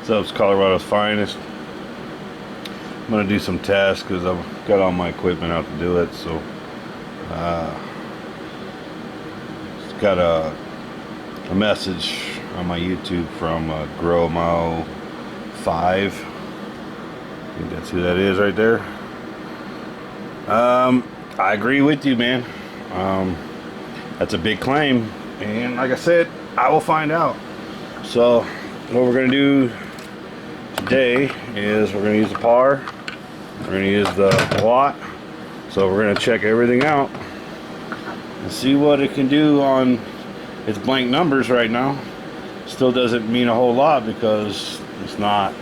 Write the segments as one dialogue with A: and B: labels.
A: So it's Colorado's finest. I'm gonna do some tests because I've got all my equipment out to do it. So it's got a message on my YouTube from Gromo 5. I think that's who that is right there. I agree with you, man. That's a big claim, and like I said, I will find out. So what we're gonna do today is we're gonna use the par, we're gonna use the watt. So we're gonna check everything out and see what it can do on its blank numbers right now. Still doesn't mean a whole lot because it's not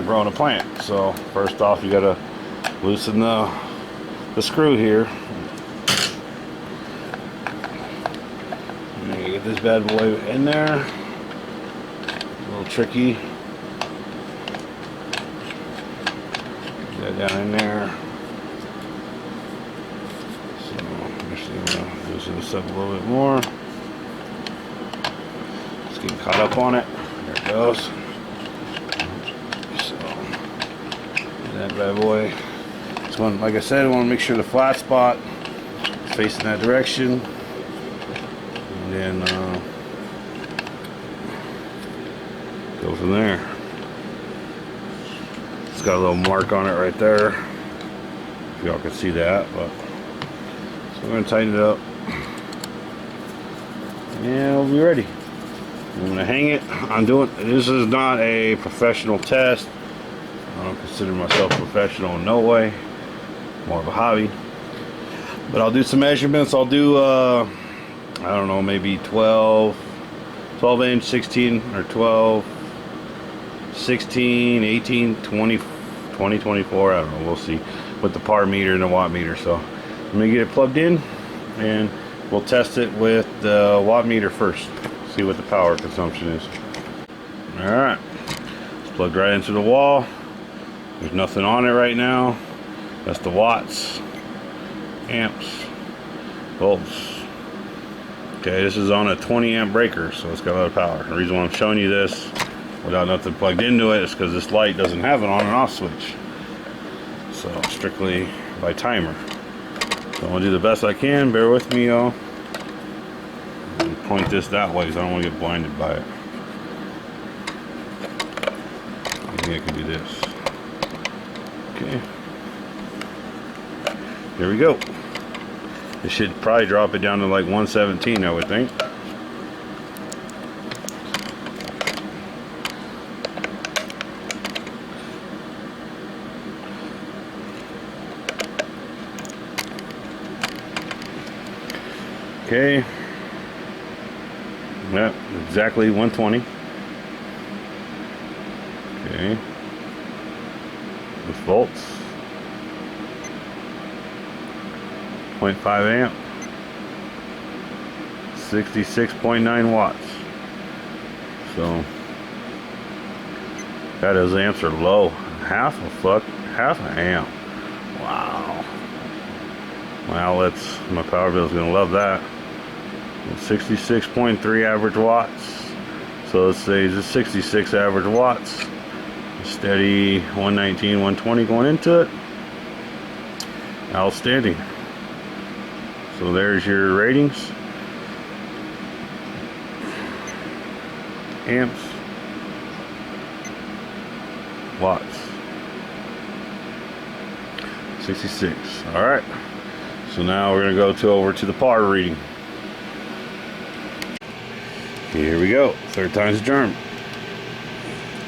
A: growing a plant. So first off, you gotta loosen the screw here. And you get this bad boy in there. A little tricky. Get that down in there. So actually I'm gonna loosen this up a little bit more. Just getting caught up on it. There it goes. So that bad boy. This one, like I said, I want to make sure the flat spot is facing that direction, and then go from there. It's got a little mark on it right there, if y'all can see that. But so we're going to tighten it up, and we'll be ready. I'm going to hang it. This is not a professional test. I don't consider myself professional in no way. More of a hobby. But I'll do some measurements. I'll do I don't know, maybe 12 inch, 16 or 12, 16, 18, 20, 24, I don't know, we'll see, with the par meter and the watt meter. So I'm gonna get it plugged in and we'll test it with the watt meter first, see what the power consumption is. Alright, it's plugged right into the wall. There's nothing on it right now. That's the watts, amps, volts. Okay, this is on a 20 amp breaker, so it's got a lot of power. The reason why I'm showing you this without nothing plugged into it is because this light doesn't have an on and off switch. So strictly by timer. So I'm gonna do the best I can. Bear with me, y'all. Point this that way because I don't want to get blinded by it. I think I can do this. Okay. There we go. It should probably drop it down to like 117, I would think. Okay. Yep, exactly 120. Okay. With volts. 0.5 amp, 66.9 watts. So God, those amps are low. Half an amp. Wow. My outlets, my power bill is gonna love that. 66.3 average watts. So let's say this is 66 average watts. Steady 119, 120 going into it. Outstanding. So there's your ratings. Amps. Watts. 66. Alright. So now we're going to go over to the par reading. Here we go. Third time's the charm.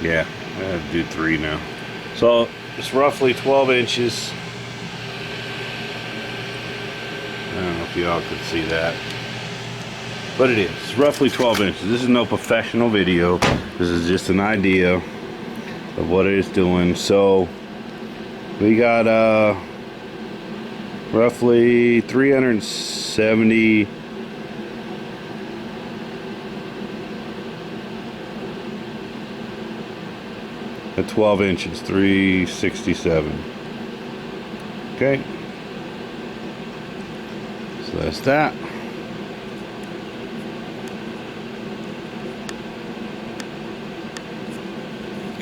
A: Yeah, I have to do 3 now. So it's roughly 12 inches. I don't know if y'all could see that, but it is. It's roughly 12 inches. This is no professional video. This is just an idea of what it is doing. So we got roughly 370 at 12 inches, 367. Okay. So that's that.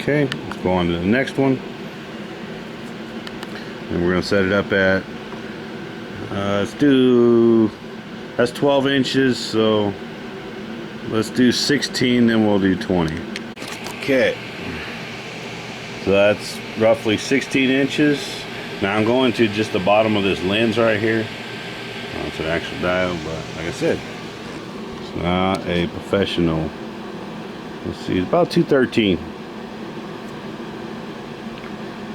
A: Okay, let's go on to the next one. And we're going to set it up at, that's 12 inches, so let's do 16, then we'll do 20. Okay, so that's roughly 16 inches. Now I'm going to just the bottom of this lens right here. It's an actual dial, but like I said, it's not a professional. Let's see, it's about 213.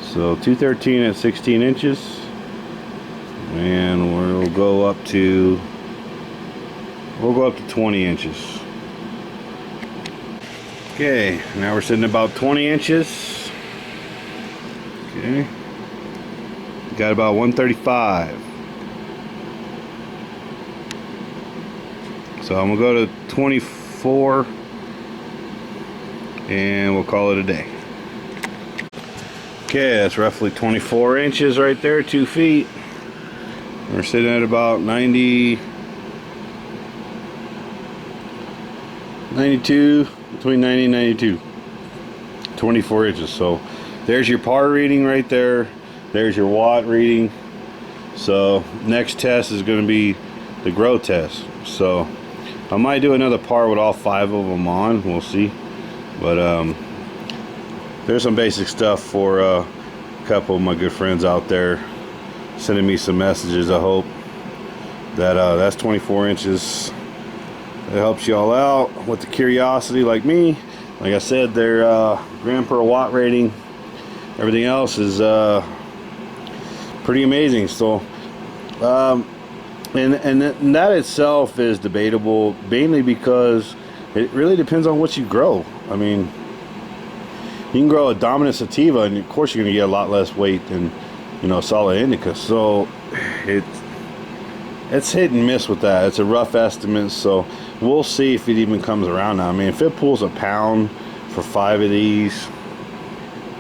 A: So 213 at 16 inches, and we'll go up to 20 inches. Okay, now we're sitting about 20 inches. Okay, got about 135. So I'm gonna go to 24, and we'll call it a day. Okay, that's roughly 24 inches right there, 2 feet. We're sitting at about 92, between 90 and 92. 24 inches. So there's your par reading right there. There's your watt reading. So next test is going to be the grow test. So I might do another par with all 5 of them on. We'll see. But there's some basic stuff for a couple of my good friends out there sending me some messages. I hope that that's 24 inches. It helps you all out with the curiosity like me. Like I said, their gram per watt rating, everything else is pretty amazing. So and that itself is debatable, mainly because it really depends on what you grow. I mean, you can grow a dominant sativa, and of course you're going to get a lot less weight than, you know, solid indica. So it's hit and miss with that. It's a rough estimate, so we'll see if it even comes around now. I mean, if it pulls a pound for 5 of these,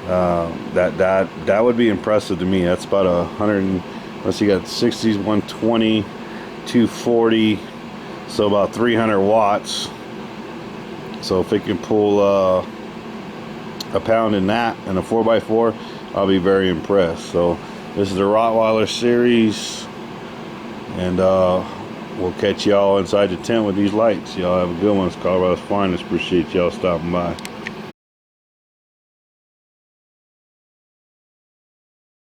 A: that would be impressive to me. That's about 100. Let's see, you got 60s, 120, 240, so about 300 watts. So if it can pull a pound in that and a 4x4, I'll be very impressed. So this is the Rottweiler series, and we'll catch y'all inside the tent with these lights. Y'all have a good one. It's Colorado's Finest. Appreciate y'all stopping by.